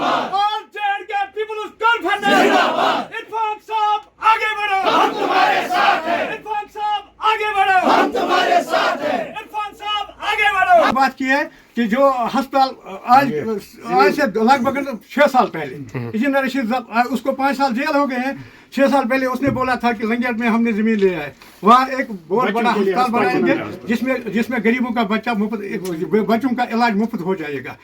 All J&K peoples conference जिंदाबाद। इरफान साहब आगे बढ़ो, हम तुम्हारे साथ हैं। इरफान साहब आगे बढ़ो, हम तुम्हारे साथ हैं। इरफान साहब आगे बढ़ो। बात की है कि जो अस्पताल आज से लगभग 6 साल पहले इंजीनियर रशीद उसको 5 साल जेल हो गए हैं। 6 साल पहले उसने बोला था कि लंगेट में हमने जमीन लिया है, वहाँ एक बहुत बड़ा अस्पताल बनाएंगे जिसमें गरीबों का बच्चों का इलाज मुफ्त हो जाएगा।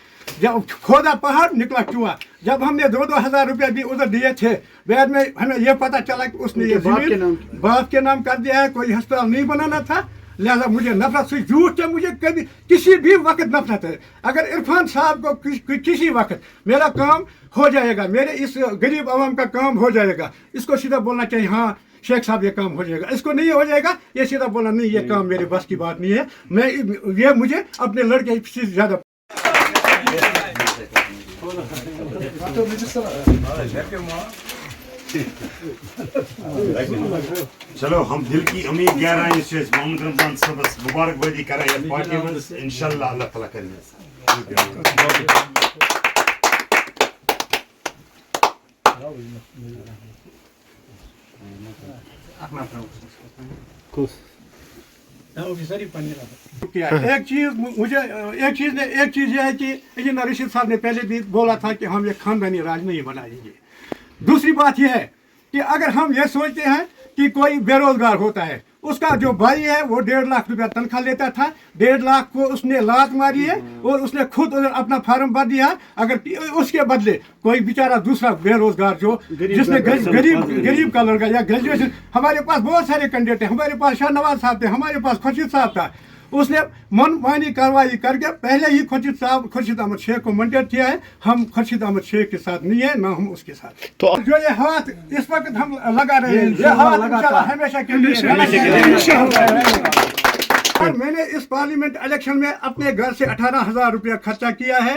जब खोदा पहाड़ निकला चूहा। जब हमने 2-2 हजार रुपए भी उधर दिए थे, बाद में हमें यह पता चला कि उसने ये जमीन बाप के नाम कर दिया है। कोई अस्पताल नहीं बनाना था, लिहाजा मुझे नफरत से झूठ से मुझे कभी किसी भी वक्त नफरत है। अगर इरफान साहब को किसी वक्त मेरा काम हो जाएगा, मेरे इस गरीब आवाम का काम हो जाएगा, इसको सीधा बोलना चाहिए हाँ शेख साहब ये काम हो जाएगा। इसको नहीं हो जाएगा ये सीधा बोलना नहीं ये काम मेरे बस की बात नहीं है। ये मुझे अपने लड़के से ज्यादा चलो हम दिल की उम्मीद गहराई से मोहम्मद रमजान सबस मुबारकबादी करें पार्टी में इंशाल्लाह अल्लाह ताला करेंगे। एक चीज ये है कि इंजीनियर रशीद साहब ने पहले भी बोला था कि हम ये खानदानी राज नहीं बनाएंगे। दूसरी बात यह है कि अगर हम ये सोचते हैं कि कोई बेरोजगार होता है, उसका जो भाई है वो 1.5 लाख रुपया तनख्वाह लेता था, 1.5 लाख को उसने लात मारी है और उसने खुद अपना फार्म भर दिया। अगर उसके बदले कोई बेचारा दूसरा बेरोजगार जो जिसने गरीब का लड़का या ग्रेजुएशन, हमारे पास बहुत सारे कैंडिडेट हैं, हमारे पास शाहनवाज साहब थे, हमारे पास खुर्शीद साहब था, उसने मनमानी कार्रवाई करके पहले ही खुर्शीद अहमद शेख को मंडेट किया है। हम खुर्शीद अहमद शेख के साथ नहीं है, ना हम उसके साथ। तो जो ये हाथ इस वक्त हम लगा रहे हैं, ये हाथ इंशाल्लाह हमेशा के लिए। और मैंने इस पार्लियामेंट इलेक्शन में अपने घर से 18,000 रुपया खर्चा किया है।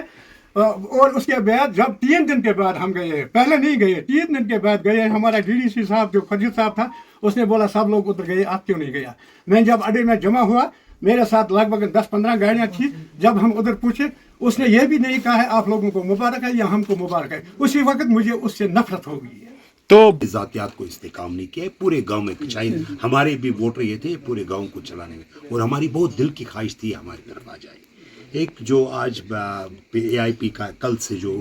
और उसके बाद जब 3 दिन के बाद हम गए, पहले नहीं गए, 3 दिन के बाद गए, हमारा डीडीसी साहब जो खुर्शीद साहब था उसने बोला सब लोग उधर गए, आप क्यों नहीं गया। मैं जब अड्डे में जमा हुआ, मेरे साथ लगभग 10-15 गाड़ियां थी। जब हम उधर पूछे उसने ये भी नहीं कहा है आप लोगों को मुबारक है या हमको मुबारक है। उसी वक्त मुझे उससे नफरत हो गई है। तो जातियात को इस्तेकाम नहीं किया पूरे गांव में, शायद हमारे भी वोटर ये थे पूरे गांव को चलाने में, और हमारी बहुत दिल की ख्वाहिश थी हमारी तरफ आ जाए। एक जो आज AIP का कल से जो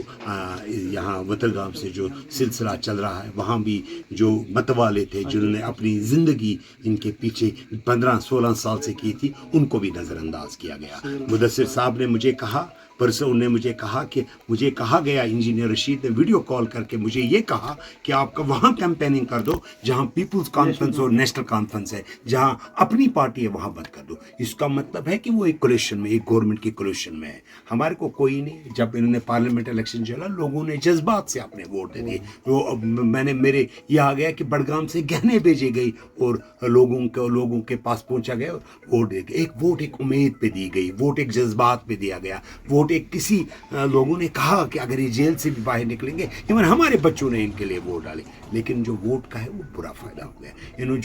यहाँ वतरगाम से जो सिलसिला चल रहा है, वहाँ भी जो मतवाले थे जिन्होंने अपनी ज़िंदगी इनके पीछे 15-16 साल से की थी, उनको भी नज़रअंदाज किया गया। मुदस्सिर साहब ने मुझे कहा, परसों उन्होंने मुझे कहा कि मुझे कहा गया, इंजीनियर रशीद ने वीडियो कॉल करके मुझे ये कहा कि आपका वहाँ कैंपेनिंग कर दो जहाँ पीपल्स कॉन्फ्रेंस और नेशनल कॉन्फ्रेंस है, जहाँ अपनी पार्टी है वहाँ बंद कर दो। इसका मतलब है कि वो एक कोलिशन में, एक गवर्नमेंट की कोलिशन में है। हमारे को कोई नहीं। जब इन्होंने पार्लियामेंट इलेक्शन चला, लोगों ने जज्बात से अपने वोट दे दिए। तो मैंने मेरे ये आ गया कि बड़गाम से गहने भेजे गई और लोगों के पास पहुँचा गया और वोट दे गए। एक वोट एक उम्मीद पे दी गई, वोट एक जज्बात पे दिया गया, वोट एक किसी लोगों ने कहा कि अगर ये जेल से भी बाहर निकलेंगे, इवन हमारे बच्चों ने इनके लिए वोट डाले, लेकिन जो वोट का है वो बुरा फायदा हो गया। इन्होंने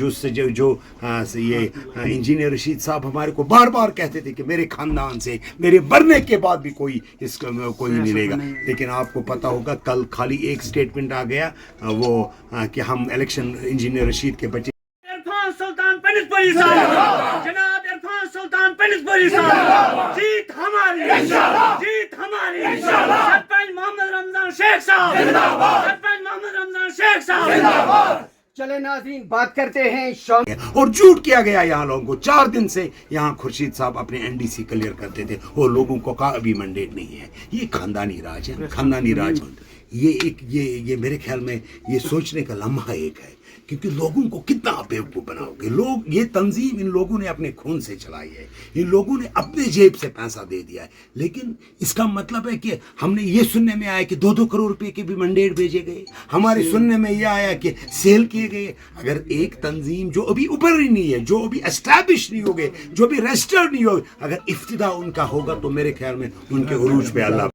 ये इंजीनियर रशीद साहब हमारे को बार बार कहते थे कि मेरे खानदान से मेरे मरने के बाद भी कोई नहीं लेगा, लेकिन आपको पता होगा कल खाली एक स्टेटमेंट आ गया वो कि हम इलेक्शन इंजीनियर रशीद के बच्चे इरफान सुल्तान पनिसपुरी साहब, जनाब इरफान सुल्तान पनिसपुरी साहब, जीत हमारी इंशाल्लाह, जीत हमारी इंशाल्लाह। सरपंच मोहम्मद रमजान शेख साहब जिंदाबाद, सरपंच मोहम्मद रमजान शेख साहब जिंदाबाद। चले नाज़रीन, बात करते हैं और झूठ किया गया यहाँ लोगों को। 4 दिन से यहाँ खुर्शीद साहब अपने NDC क्लियर करते थे और लोगों को कहा अभी मैंडेट नहीं है। ये खानदानी राज है, खानदानी राज। ये मेरे ख्याल में ये सोचने का लम्हा एक है, क्योंकि लोगों को कितना बेवकूफ़ बनाओगे। लोग, ये तंजीम इन लोगों ने अपने खून से चलाई है, इन लोगों ने अपने जेब से पैसा दे दिया है। लेकिन इसका मतलब है कि हमने ये सुनने में आया कि 2-2 करोड़ रुपए के भी मंडेट भेजे गए, हमारे सुनने में यह आया कि सेल किए गए। अगर एक तंजीम जो अभी ऊपर ही नहीं है, जो अभी एस्टैब्लिश नहीं हो गए, जो अभी रजिस्टर्ड नहीं हो, अगर इफ्तिदा उनका होगा तो मेरे ख्याल में उनके उरूज पे अल्लाह